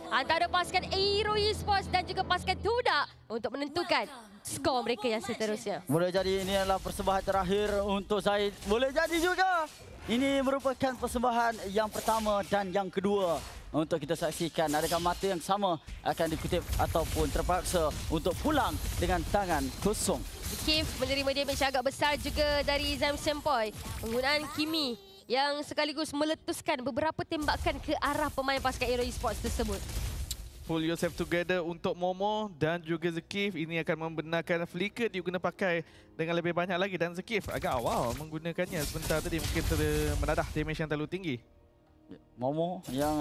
antara pasukan Aero Esports dan juga pasukan Tudak untuk menentukan skor mereka yang seterusnya. Boleh jadi ini adalah persembahan terakhir untuk Zaid. Boleh jadi juga ini merupakan persembahan yang pertama dan yang kedua untuk kita saksikan. Adakah mata yang sama akan dikutip ataupun terpaksa untuk pulang dengan tangan kosong. Kiev menerima damage agak besar juga dari Zaim Sempoi. Penggunaan Kimi yang sekaligus meletuskan beberapa tembakan ke arah pemain pasukan Aero Esports tersebut. Pull yourself together untuk Momo dan juga Zekif. Ini akan membenarkan flicker diguna pakai dengan lebih banyak lagi. Dan Zekif agak awal menggunakannya. Sebentar tadi mungkin menadah damage yang terlalu tinggi. Momo yang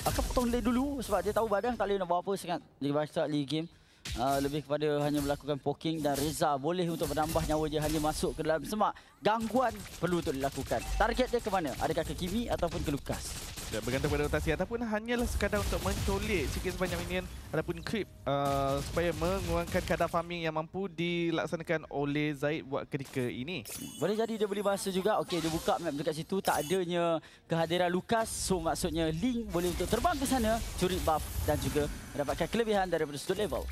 akan potong delay dulu sebab dia tahu badan tak boleh nak buat apa sangat di start league game. Lebih kepada hanya melakukan poking dan Reza boleh untuk menambah nyawa dia hanya masuk ke dalam semak. Gangguan perlu untuk dilakukan. Target dia ke mana? Adakah ke Kimi ataupun ke Lukas? Ya, bergantung pada rotasi ataupun hanyalah sekadar untuk mencolek sikit sebanyak minion ataupun creep supaya mengurangkan kadar farming yang mampu dilaksanakan oleh Zaid buat ketika ini. Boleh jadi dia beli masa juga. Okey, dia buka map dekat situ, tak adanya kehadiran Lukas. So maksudnya Link boleh untuk terbang ke sana, curi buff dan juga mendapatkan kelebihan daripada sudut level.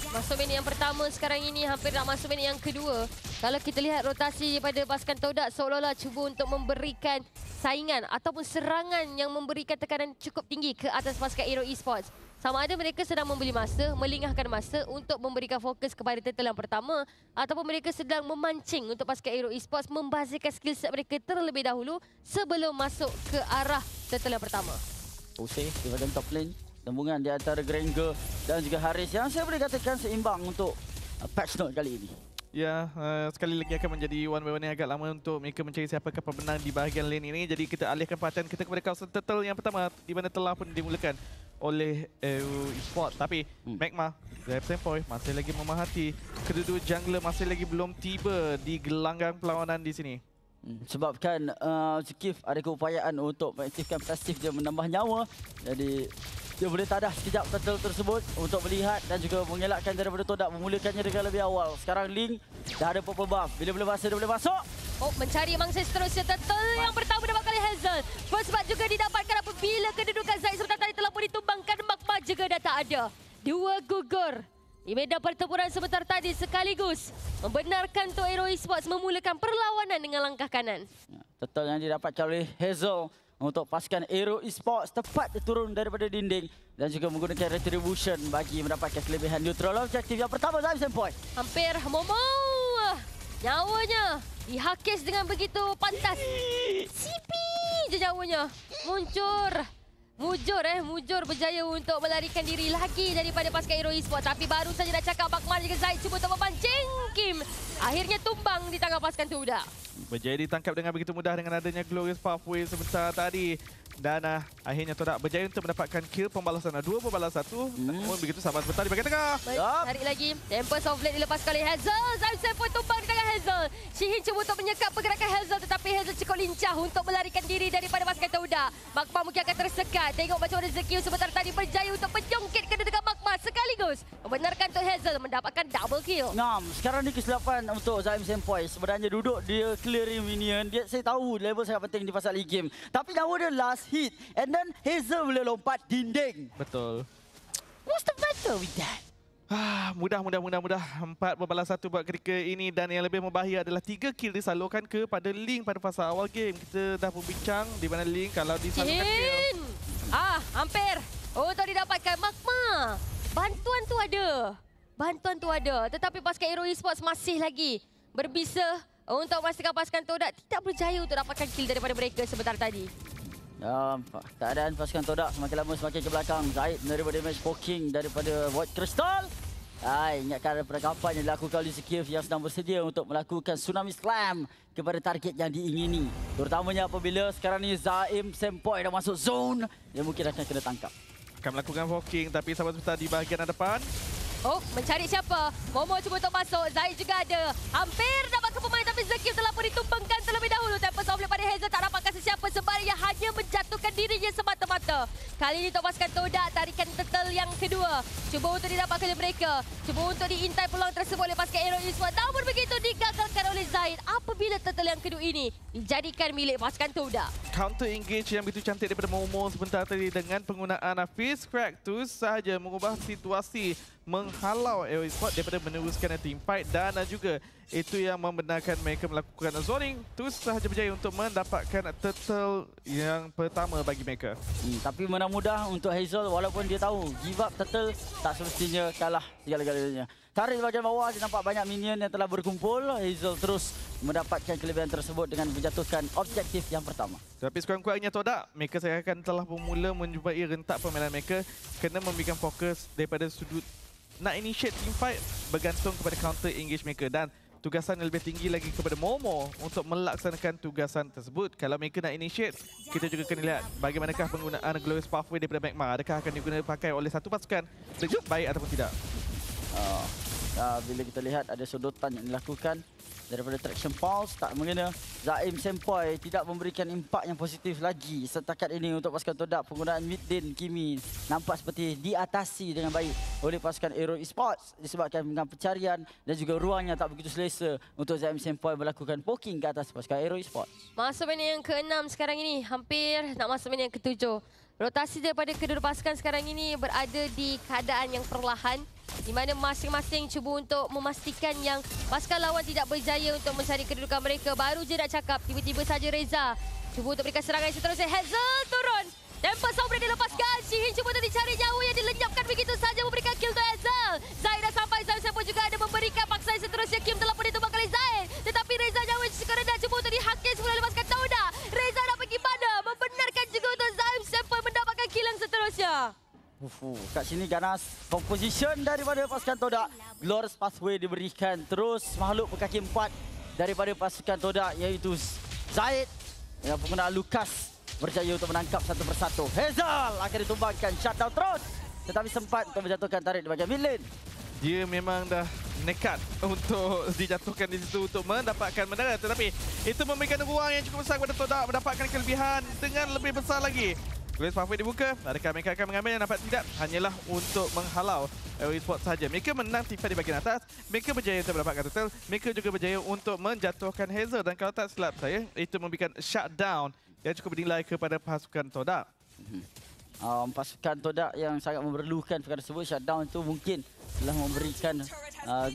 Masuk minit yang pertama sekarang ini, hampir nak masuk minit yang kedua. Kalau kita lihat rotasi daripada pasukan Todak seolah-olah cuba untuk memberikan saingan ataupun serangan yang memberikan tekanan cukup tinggi ke atas pasukan Aero Esports. Sama ada mereka sedang membeli masa, melingahkan masa untuk memberikan fokus kepada turtle yang pertama ataupun mereka sedang memancing untuk pasukan Aero Esports membazirkan skill set mereka terlebih dahulu sebelum masuk ke arah turtle yang pertama. Usai di bahagian top lane. Sambungan di antara Granger dan juga Haris yang saya boleh katakan seimbang untuk patch note kali ini. Ya, sekali lagi akan menjadi one by one yang agak lama untuk mereka mencari siapakah pemenang di bahagian lane ini. Jadi kita alihkan perhatian kita kepada kawasan turtle yang pertama di mana telah pun dimulakan oleh Esports. Tapi Magma, Zaim Sempoi masih lagi memerhati. Kedua-dua jungler masih lagi belum tiba di gelanggang perlawanan di sini. Sebabkan Zekif ada keupayaan untuk mengaktifkan pasif dia menambah nyawa. Jadi dia boleh tadah sekejap turtle tersebut untuk melihat dan juga mengelakkan daripada Todak memulakannya dengan lebih awal. Sekarang Link dah ada purple buff. Bila boleh masuk, dia boleh masuk. Oh, mencari mangsa seterusnya. Turtle yang pertama dapatkan oleh Hazel. First blood juga didapatkan apabila kedudukan Zaid sebentar tadi telah pun ditumbangkan. Magma juga dah tak ada. Dua gugur di medan pertempuran sebentar tadi sekaligus membenarkan untuk Aero Esports memulakan perlawanan dengan langkah kanan. Turtle yang didapatkan oleh Hazel untuk pasukan Aero Esports tepat dia turun daripada dinding dan juga menggunakan retribution bagi mendapatkan kelebihan neutral objektif yang pertama Zaim Sempoi. Hampir Momo. Nyawanya dihakis dengan begitu pantas. Sipi je nyawanya. Mujur berjaya untuk melarikan diri lagi daripada pasukan Aero Esports. Tapi baru saja nak cakap Bakman juga Zaid cuba untuk memancing Kim. Akhirnya tumbang di tangan pasukan Tudak. Berjaya ditangkap dengan begitu mudah dengan adanya Glorious Pathway sebentar tadi. Dan akhirnya Todak berjaya untuk mendapatkan kill pembalasan 2 berbalas 1. Namun begitu sabar sebentar di bahagian tengah. Baik, tarik lagi. Tempest of Blade dilepaskan oleh Hazel. Zaim Sempoi tumbang di tangan Hazel. Shihin cuba untuk menyekat pergerakan Hazel tetapi Hazel cukup lincah untuk melarikan diri daripada pasukan Todak. Magma mungkin akan tersekat. Tengok macam mana Zekio sebentar tadi berjaya untuk menjongkit kedudukan Magma sekaligus membenarkan untuk Hazel mendapatkan double kill. Sekarang ni kesilapan untuk Zaim Sempoi. Sebenarnya duduk dia clearing minion. Saya tahu level sangat penting di pasal league game. Tapi nyawa dia last hit. And then Hazel boleh lompat dinding. Betul. What's the matter with that? Mudah. 4 berbalas 1 buat ketika ini. Dan yang lebih membahaya adalah 3 kill disalurkan kepada Link pada fasa awal game. Kita dah berbincang di mana Link kalau disalurkan kill. Hampir. Untuk didapatkan Magma. Bantuan tu ada. Tetapi pasukan Aero Esports masih lagi berbisa untuk memastikan pasukan Todak tidak berjaya untuk dapatkan kill daripada mereka sebentar tadi. Keadaan pasukan Todak semakin lama semakin ke belakang. Zaid menerima damage poking daripada Void Crystal. Ingatkan ada perangkapan yang dilakukan oleh Zekif yang sedang bersedia untuk melakukan Tsunami Slam kepada target yang diingini. Terutamanya apabila sekarang ni Zaim Sempoi dah masuk zone, dia mungkin akan kena tangkap. Akan melakukan poking tapi sabar sebentar di bahagian depan. Mencari siapa? Momo cuba untuk masuk. Zaid juga ada. Hampir dapat ke pemain tapi Tetapi Zakif telah pun ditumbangkan terlebih dahulu. Tempest of Blade pada Hazel tak dapatkan sesiapa sebab ia hanya menjatuhkan dirinya semata-mata. Kali ini untuk pasukan Todak, tarikan turtle yang kedua. Cuba untuk didapatkan oleh mereka. Cuba untuk diintai peluang tersebut oleh pasukan Aero Esports. Namun begitu digagalkan oleh Zaid apabila turtle yang kedua ini dijadikan milik pasukan Todak. Counter engage yang begitu cantik daripada Momo sebentar tadi dengan penggunaan Fizz Crack tu sahaja mengubah situasi, menghalau Aero Esports daripada meneruskan teamfight dan juga itu yang membenarkan mereka melakukan zoning tu sahaja berjaya untuk mendapatkan turtle yang pertama bagi mereka. Tapi mudah untuk Hazel walaupun dia tahu give up turtle tak semestinya kalah segala-galanya. Tarik di bahagian bawah, dia nampak banyak minion yang telah berkumpul. Hazel terus mendapatkan kelebihan tersebut dengan menjatuhkan objektif yang pertama. Tapi sekurang-kurangnya Todak, mereka saya akan telah bermula menjumpai rentak permainan mereka kena memberikan fokus daripada sudut nak initiate team fight bergantung kepada counter engage mereka dan tugasan yang lebih tinggi lagi kepada Momo untuk melaksanakan tugasan tersebut. Kalau mereka nak initiate, kita juga kena lihat bagaimanakah penggunaan Glorious Pathway daripada Magma. Adakah akan digunakan pakai oleh satu pasukan dengan baik ataupun tidak? Bila kita lihat ada sodotan yang dilakukan daripada Traction Pulse, tak mengena. Zaim Sempoi tidak memberikan impak yang positif lagi setakat ini untuk pasukan Todak. Penggunaan mid lane Kimi nampak seperti diatasi dengan baik oleh pasukan Aero Esports disebabkan dengan pencarian dan juga ruangnya tak begitu selesa untuk Zaim Sempoi melakukan poking ke atas pasukan Aero Esports. Masuk minit yang ke-6 sekarang ini, hampir nak masuk minit yang ke-7. Rotasi daripada kedua pasukan sekarang ini berada di keadaan yang perlahan di mana masing-masing cuba untuk memastikan yang pasukan lawan tidak berjaya untuk mencari kedudukan mereka. Baru je nak cakap, tiba-tiba saja Reza cuba untuk berikan serangan seterusnya. Hazel turun. Tempest of Blade dilepaskan. Shihin cuba untuk dicari nyawa yang dilenyapkan begitu saja memberikan kill untuk Hazel. Zaid dah sampai. Zaid pun juga ada memberikan paksaan seterusnya. Kim telah pun ditumbangkan oleh Zaid. Tetapi Reza nyawa cukup rendah cuba untuk dihakis semula oleh pasukan Todak. Reza nak pergi mana? Membenarkan juga untuk Zaid sampai mendapatkan kill yang seterusnya. Kat sini ganas composition daripada pasukan Todak. Glorious Pathway diberikan terus makhluk berkaki 4 daripada pasukan Todak iaitu Zaid dengan penggunaan Lucas berjaya untuk menangkap satu persatu. Hazel akan ditumbangkan shutdown terus tetapi sempat untuk menjatuhkan tarik di bahagian mid lane. Dia memang dah nekat untuk dijatuhkan di situ untuk mendapatkan menara, tetapi itu memberikan ruang yang cukup besar kepada Todak mendapatkan kelebihan dengan lebih besar lagi. Glorious Pathway dibuka, adakah mereka akan mengambil yang nampak tidak? Hanyalah untuk menghalau Aero Esports sahaja. Mereka menang tifa di bahagian atas, mereka berjaya untuk mendapatkan turtle, mereka juga berjaya untuk menjatuhkan Hazel dan kalau tak silap saya, itu memberikan shutdown yang cukup bernilai kepada pasukan Todak. Pasukan Todak yang sangat memerlukan perkara tersebut, shutdown itu mungkin telah memberikan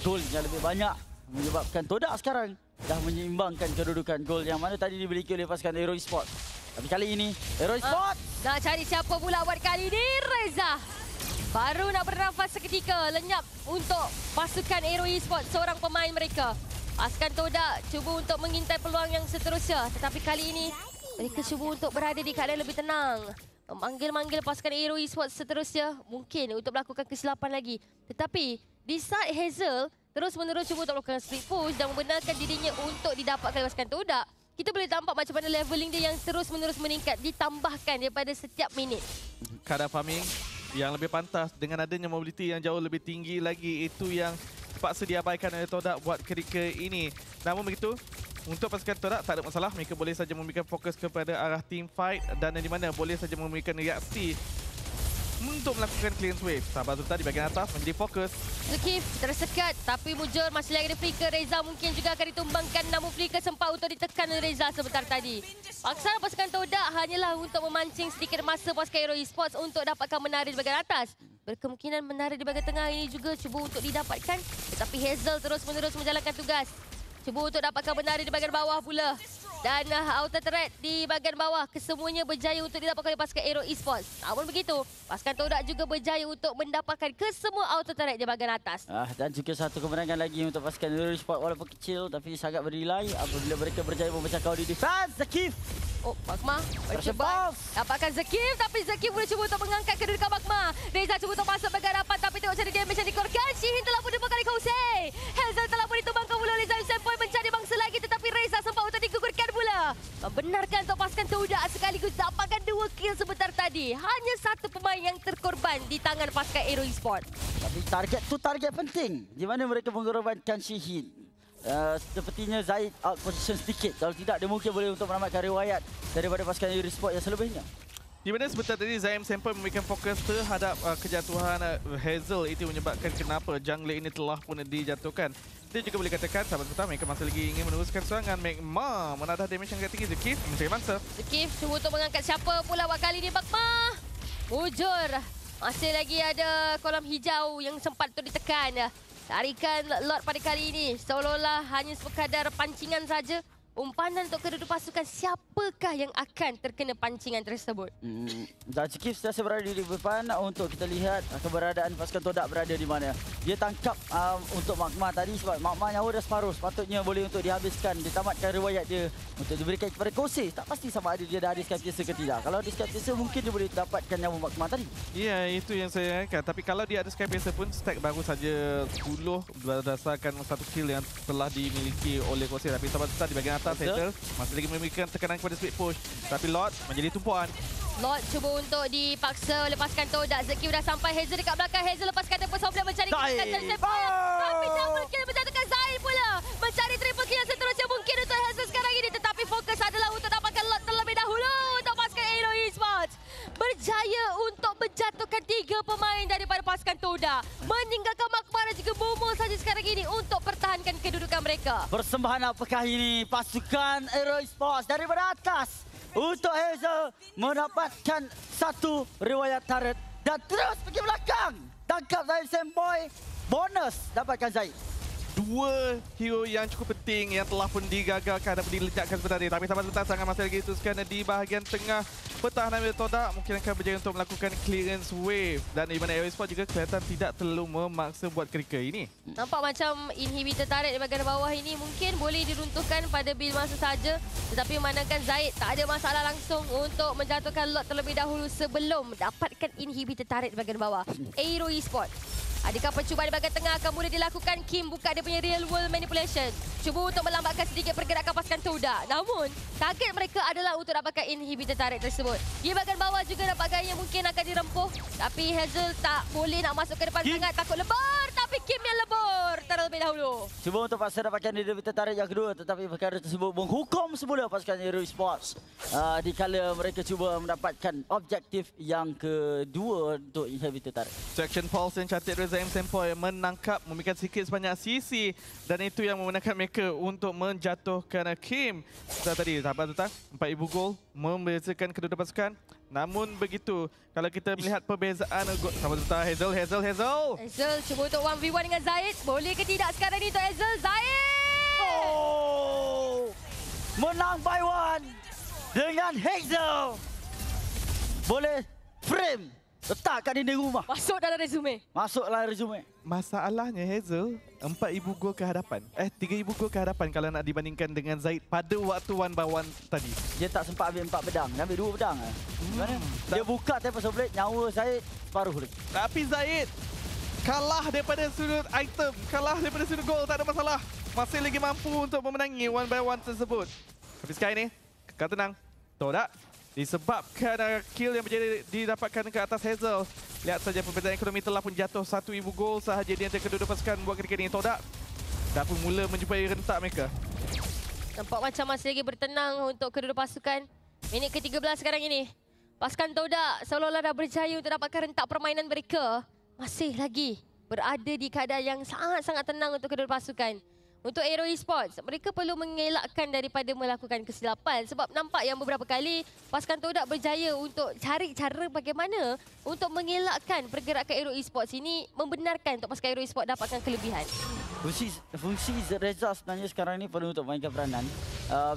gol yang lebih banyak menyebabkan Todak sekarang dah menyeimbangkan kedudukan gol yang mana tadi dimiliki oleh pasukan Aero Esports. Tapi kali ini Aero Esports nak cari siapa pula buat kali ini? Reza baru nak bernafas seketika, lenyap untuk pasukan Aero Esports, seorang pemain mereka. Pasukan Todak cuba untuk mengintai peluang yang seterusnya, tetapi kali ini mereka cuba untuk berada di keadaan lebih tenang, memanggil-manggil pasukan Aero Esports seterusnya mungkin untuk melakukan kesilapan lagi. Tetapi di side Hazel terus-menerus cuba untuk melakukan split push dan membenarkan dirinya untuk didapatkan oleh pasukan Todak. Kita boleh tampak macam mana leveling dia yang terus-menerus meningkat, ditambahkan daripada setiap minit. Kadar farming yang lebih pantas dengan adanya mobility yang jauh lebih tinggi lagi, itu yang terpaksa diabaikan oleh Todak buat ketika ini. Namun begitu, untuk pasukan Todak tak ada masalah, mereka boleh saja memberikan fokus kepada arah team fight dan di mana boleh saja memberikan reaksi untuk melakukan clearance wave. Sahabat Zulta di bahagian atas menjadi fokus. Zakif tersekat tapi Mujur masih lagi ada flicker. Reza mungkin juga akan ditumbangkan namun flicker sempat untuk ditekan oleh Reza sebentar tadi. Paksaan pasukan Todak hanyalah untuk memancing sedikit masa pasukan Aero Esports untuk dapatkan menara di bahagian atas. Berkemungkinan menara di bahagian tengah ini juga cuba untuk didapatkan, tetapi Hazel terus-menerus menjalankan tugas. Cuba untuk dapatkan menara di bahagian bawah pula. Dan outer turret di bahagian bawah kesemuanya berjaya untuk didapatkan oleh pasukan Aero Esports. Namun begitu, pasukan Todak juga berjaya untuk mendapatkan kesemua outer turret di bahagian atas. Dan juga satu kemenangan lagi untuk pasukan Aero Esports walaupun kecil tapi sangat bernilai apabila mereka berjaya memecah kau di defense. Zakif! Oh, Magma mencuba dapatkan Zakif, tapi Zakif boleh cuba untuk mengangkat kedudukan Magma. Reza cuba untuk masuk bahagian rapat tapi tengok cara dia macam dikeluarkan. Shihin telah pun dibakar oleh Kosei. Hazel telah pun ditumbangkan pula oleh Zaim Sempoi mencari bangsa lagi tetapi Reza sempat untuk digugurkan pula. Membenarkan untuk pasukan Todak sekaligus dapatkan 2 kill sebentar tadi. Hanya satu pemain yang terkorban di tangan pasukan Aero Esports. Tapi target tu target penting di mana mereka mengorbankan Shihin. Sepertinya Zaid out position sedikit. Kalau tidak, dia mungkin boleh untuk menamatkan riwayat daripada pasukan Eurosport yang selebihnya. Di mana sebentar tadi Zaim Semper memberikan fokus terhadap kejatuhan Hazel. Itu menyebabkan kenapa jungler ini telah pun dijatuhkan. Dia juga boleh katakan sahabat pertama mereka masih lagi ingin meneruskan serangan. Magma menadah damage yang agak tinggi. Zekif mencari mangsa. Zekif cuba untuk mengangkat siapa pula buat kali ni Magma. Mujur. Masih lagi ada kolam hijau yang sempat untuk ditekan. Tarikan Lord pada kali ini seolah-olah hanya sekadar pancingan saja. Umpanan untuk kedua pasukan, siapakah yang akan terkena pancingan tersebut? Dan Zekif sentiasa berada di depan untuk kita lihat keberadaan pasukan Todak berada di mana. Dia tangkap untuk Magma tadi sebab Magma nyawa dah separuh. Sepatutnya boleh untuk dihabiskan, ditamatkan riwayat dia untuk diberikan kepada Kose. Tak pasti sama ada dia dah habiskan biasa ke tidak. Kalau habiskan biasa mungkin dia boleh dapatkan nyawa Magma tadi. Ya, itu yang saya ingatkan. Tapi kalau dia ada Sky biasa pun stack baru saja 10 berdasarkan satu kill yang telah dimiliki oleh Kose. Tapi sahabat tetap di bahagian atas Hazel masih lagi memberikan tekanan kepada split push. Tapi Lord menjadi tumpuan. Lord cuba untuk dipaksa oleh pasukan Todak. Zekif dah sampai. Hazel dekat belakang. Hazel lepaskan tempoh Soblet mencari kesukaan tersebut. Tapi double kill menjatuhkan Zaid pula. Mencari triple kill yang seterusnya mungkin untuk Hazel sekarang ini. Tetapi fokus adalah untuk dapatkan Lord terlebih dahulu untuk pasukan Aero Esports. Berjaya untuk menjatuhkan 3 pemain daripada pasukan Todak. Meninggalkan Magma dan juga Momo saja sekarang ini untuk pertahankan kedudukan mereka. Persembahan apakah ini pasukan Aero Esports daripada atas untuk Hazel mendapatkan satu riwayat turret dan terus pergi belakang. Tangkap Zaid Semboy, bonus dapatkan Zaid. Dua hero yang cukup penting yang telah pun digagalkan dan diledakkan sebentar ini. Tapi sahabat-sahabat sangat masih lagi teruskan di bahagian tengah pertahanan dari Todak. Mungkin akan berjaya untuk melakukan clearance wave. Dan di mana Aero Esports juga kelihatan tidak terlalu memaksa buat ketika ini. Nampak macam inhibitor turret di bahagian bawah ini mungkin boleh diruntuhkan pada build masa saja. Tetapi memandangkan Zaid tak ada masalah langsung untuk menjatuhkan Lord terlebih dahulu sebelum mendapatkan inhibitor turret di bahagian bawah. Aero Esports. Adakah percubaan di bahagian tengah akan boleh dilakukan? Kim buka dia punya real world manipulation. Cuba untuk melambatkan sedikit pergerakan pasukan Todak. Namun, target mereka adalah untuk dapatkan inhibitor turret tersebut. Di bahagian bawah juga nampak gaya mungkin akan dirempuh. Tapi Hazel tak boleh nak masuk ke depan sangat. Takut lebur. Tapi Kim yang lebur terlebih dahulu. Cuba untuk paksa dapatkan inhibitor turret yang kedua. Tetapi perkara tersebut menghukum semula pasukan Aero Esports. Dikala mereka cuba mendapatkan objektif yang kedua untuk inhibitor turret. Section pulse yang cantik dari Zaim Sempoy menangkap, memberikan sikit sebanyak sisi dan itu yang membenarkan mereka untuk menjatuhkan Kim. Setelah tadi, sahabat-sahabat, 4,000 gol membezakan kedua pasukan. Namun begitu, kalau kita melihat perbezaan sahabat-sahabat, Hazel cuba untuk 1v1 dengan Zaid. Boleh ke tidak sekarang ni untuk Hazel? Zaid! Oh! Menang by one dengan Hazel. Boleh frame. Letak kat dinding rumah. Masuk dalam resume. Masuklah resume. Masalahnya Hazel 4,000 gol ke hadapan. 3,000 gol ke hadapan kalau nak dibandingkan dengan Zaid pada waktu 1v1 tadi. Dia tak sempat ambil 4 pedang. Dia ambil 2 pedang. Gimana? Dia buka tempat Soblet, nyawa Zaid separuh lagi. Tapi Zaid kalah daripada sudut item, kalah daripada sudut gol, tak ada masalah. Masih lagi mampu untuk memenangi 1v1 tersebut. Tapi sekarang ni, kekal tenang. Todak disebabkan kill yang menjadi didapatkan ke atas Hazel. Lihat saja perbezaan ekonomi telah pun jatuh 1,000 gol sahaja di antara kedua pasukan buat ketika ini. Todak dah pun mula menjumpai rentak mereka. Nampak macam masih lagi bertenang untuk kedua pasukan. Minit ke-13 sekarang ini. Pasukan Todak seolah-olah dah berjaya untuk dapatkan rentak permainan mereka. Masih lagi berada di keadaan yang sangat-sangat tenang untuk kedua pasukan. Untuk Aero Esports, mereka perlu mengelakkan daripada melakukan kesilapan sebab nampak yang beberapa kali pasukan Todak berjaya untuk cari cara bagaimana untuk mengelakkan pergerakan Aero Esports ini membenarkan untuk pasukan Aero Esports dapatkan kelebihan. Fungsi Reza sebenarnya sekarang ni perlu untuk mainkan peranan.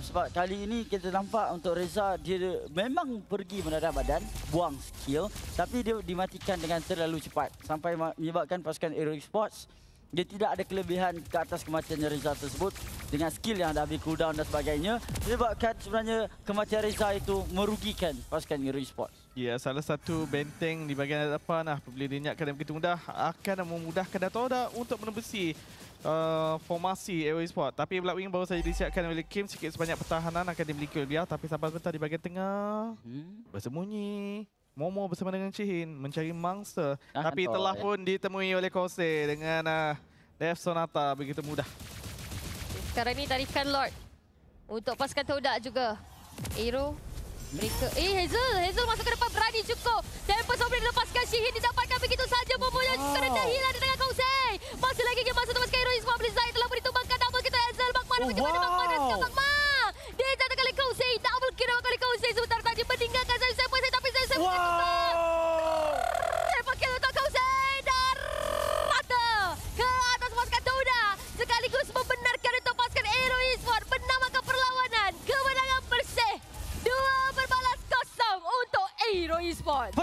Sebab kali ini kita nampak untuk Reza dia memang pergi mendadak badan, buang skill tapi dia dimatikan dengan terlalu cepat sampai menyebabkan pasukan Aero Esports dia tidak ada kelebihan ke atas kematian Reza tersebut dengan skill yang dah habis cooldown dan sebagainya. Sebabkan sebenarnya kematian Reza itu merugikan pasukan Aero Esports. Ya, salah satu benteng di bahagian depan apabila dinyakkan begitu mudah akan memudahkan Todak untuk menembusih formasi Aero Esports. Tapi Black Wing baru saja disiapkan oleh Kim, sikit sebanyak pertahanan akan dimiliki oleh dia. Tapi sampai sebentar di bahagian tengah bersembunyi. Momo bersama dengan Chihin mencari mangsa. Tapi telah pun ditemui oleh Kose dengan Death Sonata begitu mudah. sekarang ni tarikan Lord untuk pasukan Todak juga. Aero mereka Hazel masuk ke depan, berani cukup. Tempest boleh dilepaskan, Shihid didapatkan begitu saja. Mempunyai rendah hilang di tengah kausai. Masih lagi game masuk untuk Hero Esports. Blizzard telah ditumbangkan double kita Hazel. Magma bagaimana Magma dan sekarang Magma. Dia jatuh kali kausai, double kill kali kausai sebentar tadi meninggalkan saya tapi saya punya tumbang. Pakai untuk kausai dan rata ke atas pasukan Todak. Sekaligus membenarkan untuk pasukan Hero Esports menamakan perlawanan kemenangan bersih 2-0 untuk Hero Esports.